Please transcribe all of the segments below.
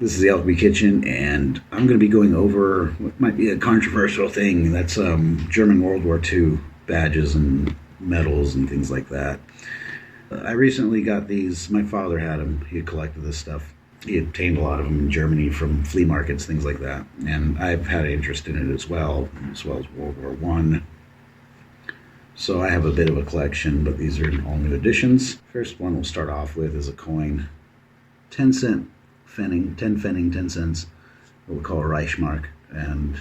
This is the Alchemy Kitchen, and I'm going to be going over what might be a controversial thing. That's German World War II badges and medals and things like that. I recently got these. My father had them. He had collected this stuff. He obtained a lot of them in Germany from flea markets, things like that. And I've had an interest in it as well as World War I. So I have a bit of a collection, but these are all new editions. First one we'll start off with is a coin. 10-cent Pfennig, 10 Pfennig, 10 cents, what we call a Reichmark, and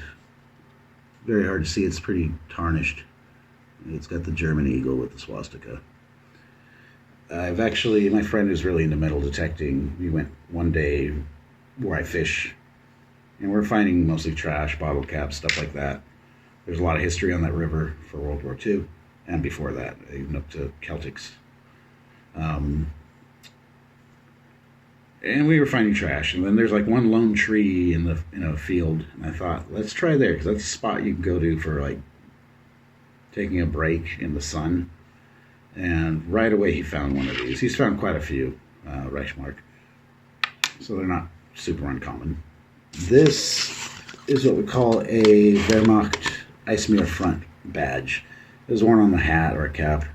very hard to see. It's pretty tarnished. It's got the German eagle with the swastika. My friend who's really into metal detecting, we went one day where I fish, and we're finding mostly trash, bottle caps, stuff like that. There's a lot of history on that river for World War II, and before that, even up to Celtics. And we were finding trash, and then there's like one lone tree in a field, and I thought, let's try there, because that's a spot you can go to for like taking a break in the sun. And right away he found one of these. He's found quite a few Reichmark, so they're not super uncommon. This is what we call a Wehrmacht Eismeer front badge. It was worn on the hat or a cap.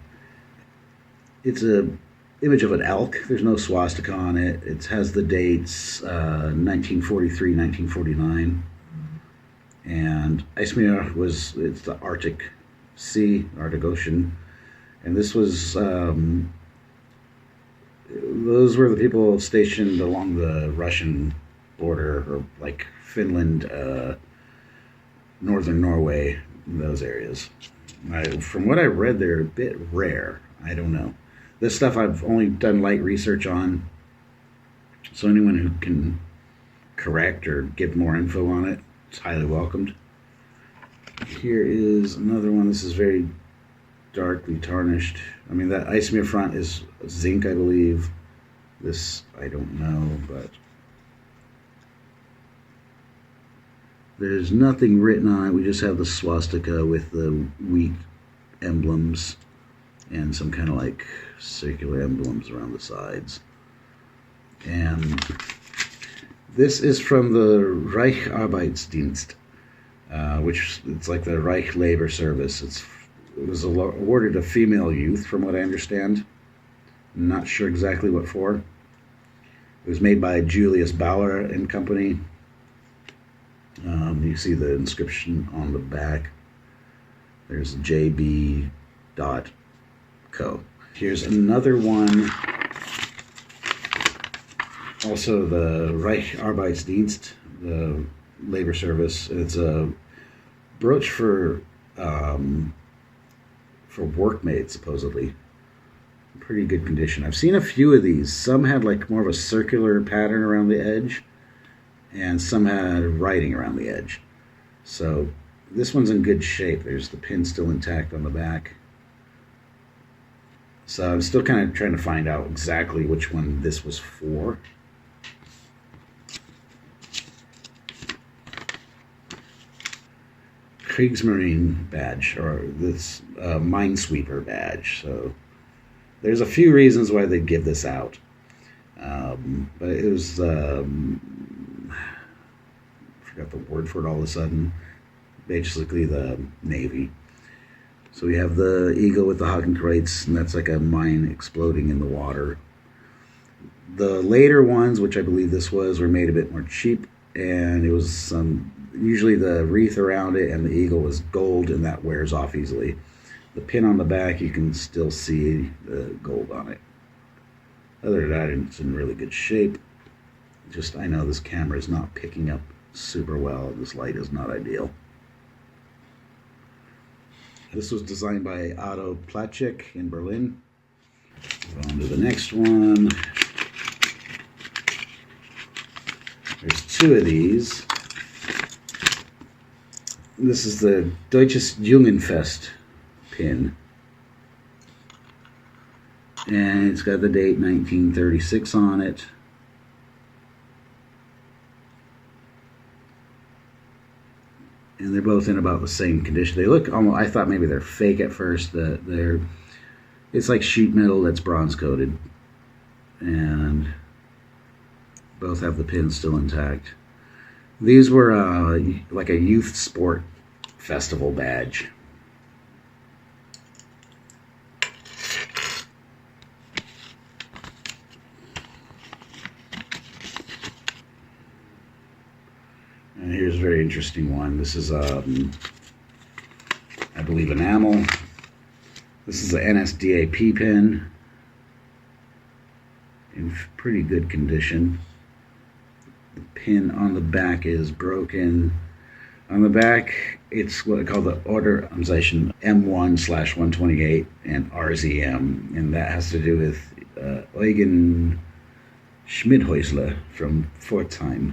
It's a image of an elk. There's no swastika on it. It has the dates 1943, 1949. And Eismeer it's the Arctic Sea, Arctic Ocean. And this was, those were the people stationed along the Russian border, or like Finland, northern Norway, those areas. From what I read, they're a bit rare. I don't know. This stuff I've only done light research on, so anyone who can correct or give more info on it is highly welcomed. Here is another one. This is very darkly tarnished. I mean, that Eismeer front is zinc, I believe. This, I don't know, but there's nothing written on it. We just have the swastika with the wheat emblems and some kind of like circular emblems around the sides. And this is from the Reich Arbeitsdienst, which it's like the Reich Labor Service. It was awarded to female youth, from what I understand. I'm not sure exactly what for. It was made by Julius Bauer and Company. You see the inscription on the back. There's JB.co. Here's another one. Also the Reich Arbeitsdienst, the labor service. It's a brooch for workmates, supposedly. Pretty good condition. I've seen a few of these. Some had like more of a circular pattern around the edge, and some had writing around the edge. So this one's in good shape. There's the pin still intact on the back. So I'm still kind of trying to find out exactly which one this was for. Kriegsmarine badge, or this minesweeper badge. So there's a few reasons why they give this out, but it was I forgot the word for it all of a sudden. Basically the Navy. So we have the eagle with the Hakenkreuz, and that's like a mine exploding in the water. The later ones, which I believe this was, were made a bit more cheap, and it was usually the wreath around it and the eagle was gold, and that wears off easily. The pin on the back, you can still see the gold on it. Other than that, it's in really good shape. Just, I know this camera is not picking up super well. This light is not ideal. This was designed by Otto Platschek in Berlin. On to the next one. There's two of these. This is the Deutsches Jungenfest pin. And it's got the date 1936 on it. And they're both in about the same condition. They look almost, I thought maybe they're fake at first. It's like sheet metal that's bronze coated. And Both have the pins still intact. These were like a youth sport festival badge. And here's a very interesting one. This is, I believe, enamel. This is the NSDAP pin in pretty good condition. The pin on the back is broken. On the back, it's what I call the organization M1/128 and RZM, and that has to do with Eugen Schmidhäusler from Pforzheim.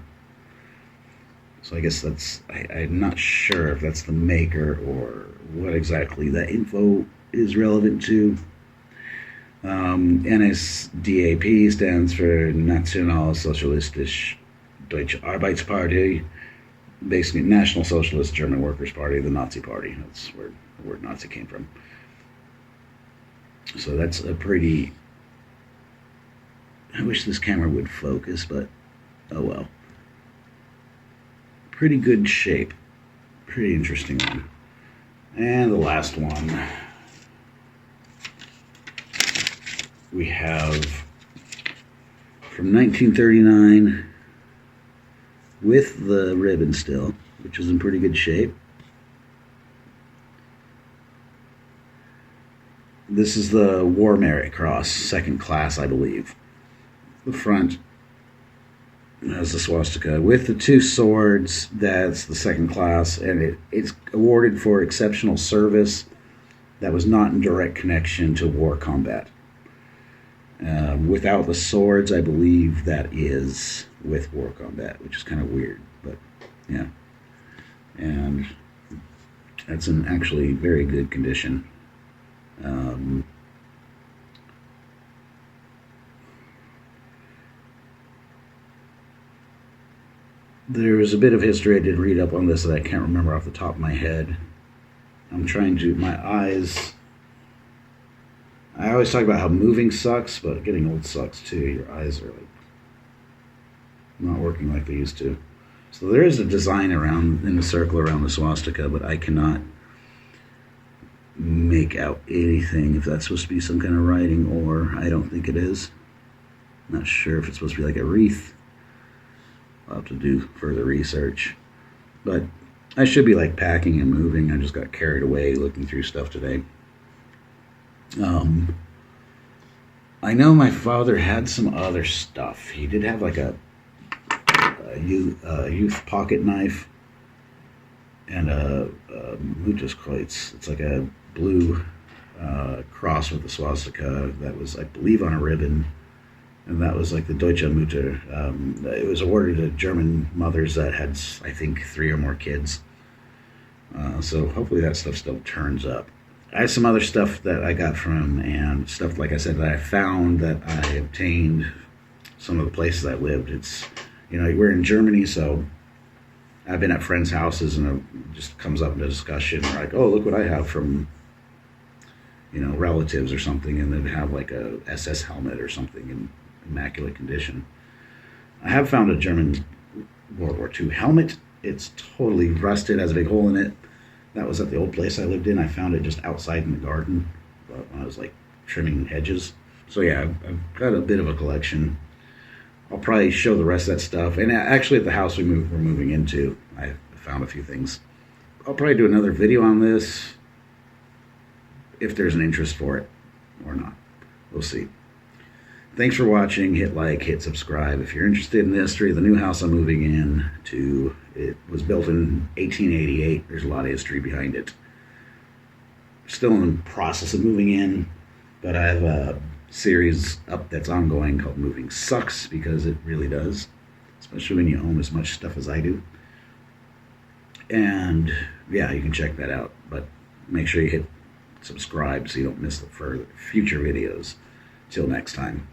So I guess that's, I'm not sure if that's the maker or what exactly that info is relevant to. NSDAP stands for Nationalsozialistische Deutsche Arbeitspartei, basically National Socialist German Workers' Party, the Nazi Party. That's where the word Nazi came from. So that's a pretty, I wish this camera would focus, but oh well. Pretty good shape. Pretty interesting one. And the last one we have from 1939 with the ribbon still, which is in pretty good shape. This is the War Merit Cross, second class, I believe. The front has the swastika with the two swords. That's the second class, and it's awarded for exceptional service that was not in direct connection to war combat. Without the swords, I believe that is with war combat, which is kind of weird, but yeah. And that's in actually very good condition. There's a bit of history I did read up on this that I can't remember off the top of my head. I'm trying to, my eyes, I always talk about how moving sucks, but getting old sucks too. Your eyes are like not working like they used to. So there is a design around, in the circle around the swastika, but I cannot make out anything if that's supposed to be some kind of writing, or I don't think it is. Not sure if it's supposed to be like a wreath. I'll have to do further research. But I should be like packing and moving. I just got carried away looking through stuff today. I know my father had some other stuff. He did have like a youth pocket knife and a Mutterskreuz. It's like a blue cross with the swastika that was, I believe, on a ribbon. And that was like the Deutsche Mutter. It was awarded to German mothers that had, I think, 3 or more kids. So hopefully that stuff still turns up. I have some other stuff that I got from, and stuff, like I said, that I found, that I obtained some of the places I lived. It's, you know, we're in Germany, so I've been at friends' houses, and it just comes up in a discussion, like, oh, look what I have from, you know, relatives or something, and they'd have like a SS helmet or something in immaculate condition. I have found a German World War II helmet. It's totally rusted, has a big hole in it. That was at the old place I lived in. I found it just outside in the garden when I was like trimming hedges. So yeah, I've got a bit of a collection. I'll probably show the rest of that stuff. And actually at the house we're moving into, I found a few things. I'll probably do another video on this if there's an interest for it or not. We'll see. Thanks for watching. Hit like, hit subscribe. If you're interested in the history of the new house I'm moving in to, it was built in 1888. There's a lot of history behind it. Still in the process of moving in, but I have a series up that's ongoing called Moving Sucks, because it really does, especially when you own as much stuff as I do. And yeah, you can check that out, but make sure you hit subscribe so you don't miss the future videos. Till next time.